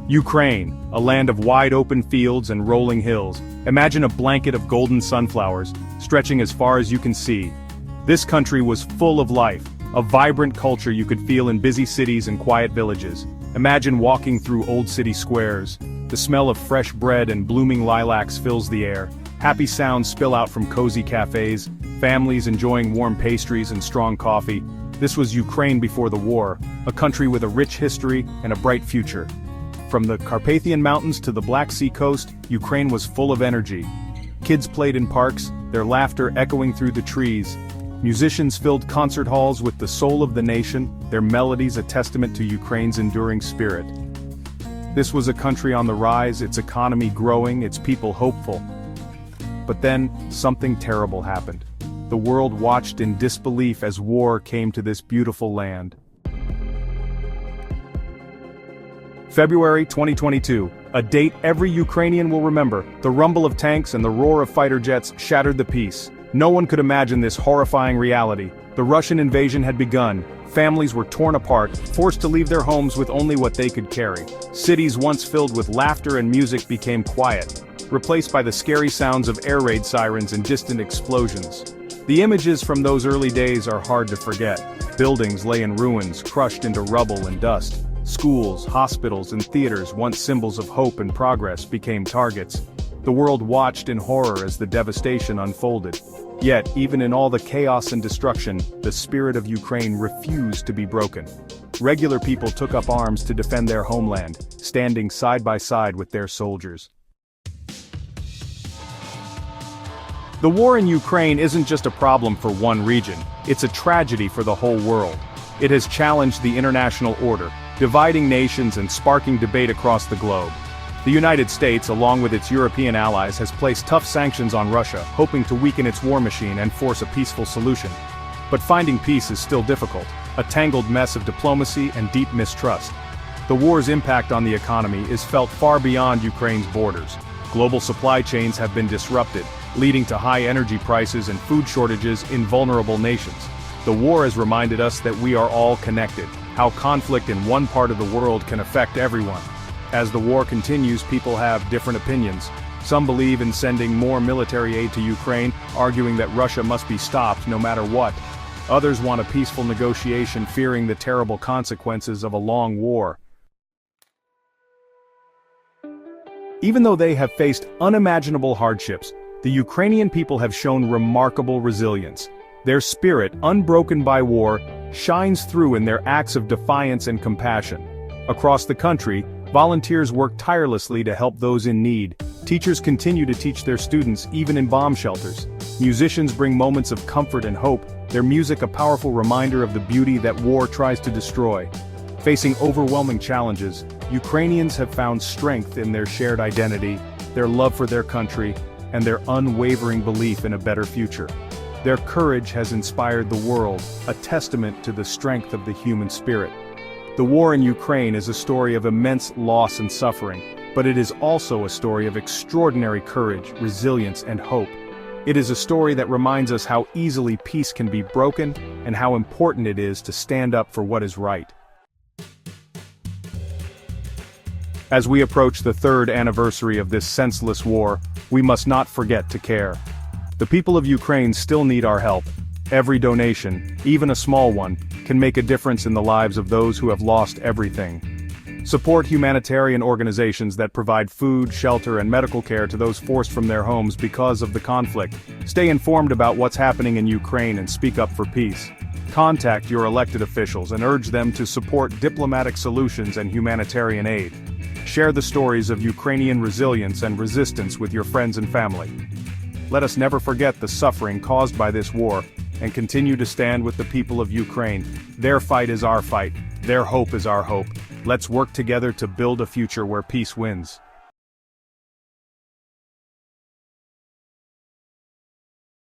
Ukraine, a land of wide-open fields and rolling hills. Imagine a blanket of golden sunflowers, stretching as far as you can see. This country was full of life, a vibrant culture you could feel in busy cities and quiet villages. Imagine walking through old city squares. The smell of fresh bread and blooming lilacs fills the air. Happy sounds spill out from cozy cafes, families enjoying warm pastries and strong coffee. This was Ukraine before the war, a country with a rich history and a bright future. From the Carpathian Mountains to the Black Sea coast, Ukraine was full of energy. Kids played in parks, their laughter echoing through the trees. Musicians filled concert halls with the soul of the nation, their melodies a testament to Ukraine's enduring spirit. This was a country on the rise, its economy growing, its people hopeful. But then, something terrible happened. The world watched in disbelief as war came to this beautiful land. February 2022, a date every Ukrainian will remember. The rumble of tanks and the roar of fighter jets shattered the peace. No one could imagine this horrifying reality. The Russian invasion had begun. Families were torn apart, forced to leave their homes with only what they could carry. Cities once filled with laughter and music became quiet, replaced by the scary sounds of air raid sirens and distant explosions. The images from those early days are hard to forget. Buildings lay in ruins, crushed into rubble and dust. Schools, hospitals, and theaters, once symbols of hope and progress, became targets. The world watched in horror as the devastation unfolded. Yet, even in all the chaos and destruction, the spirit of Ukraine refused to be broken. Regular people took up arms to defend their homeland, standing side by side with their soldiers. The war in Ukraine isn't just a problem for one region, it's a tragedy for the whole world. It has challenged the international order, dividing nations and sparking debate across the globe. The United States, along with its European allies, has placed tough sanctions on Russia, hoping to weaken its war machine and force a peaceful solution. But finding peace is still difficult, a tangled mess of diplomacy and deep mistrust. The war's impact on the economy is felt far beyond Ukraine's borders. Global supply chains have been disrupted, leading to high energy prices and food shortages in vulnerable nations. The war has reminded us that we are all connected, how conflict in one part of the world can affect everyone. As the war continues, people have different opinions. Some believe in sending more military aid to Ukraine, arguing that Russia must be stopped no matter what. Others want a peaceful negotiation, fearing the terrible consequences of a long war. Even though they have faced unimaginable hardships, the Ukrainian people have shown remarkable resilience. Their spirit, unbroken by war, shines through in their acts of defiance and compassion. Across the country, volunteers work tirelessly to help those in need. Teachers continue to teach their students even in bomb shelters. Musicians bring moments of comfort and hope, their music a powerful reminder of the beauty that war tries to destroy. Facing overwhelming challenges, Ukrainians have found strength in their shared identity, their love for their country, and their unwavering belief in a better future. Their courage has inspired the world, a testament to the strength of the human spirit. The war in Ukraine is a story of immense loss and suffering, but it is also a story of extraordinary courage, resilience, and hope. It is a story that reminds us how easily peace can be broken and how important it is to stand up for what is right. As we approach the third anniversary of this senseless war, we must not forget to care. The people of Ukraine still need our help. Every donation, even a small one, can make a difference in the lives of those who have lost everything. Support humanitarian organizations that provide food, shelter, and medical care to those forced from their homes because of the conflict. Stay informed about what's happening in Ukraine and speak up for peace. Contact your elected officials and urge them to support diplomatic solutions and humanitarian aid. Share the stories of Ukrainian resilience and resistance with your friends and family. Let us never forget the suffering caused by this war, and continue to stand with the people of Ukraine. Their fight is our fight. Their hope is our hope. Let's work together to build a future where peace wins.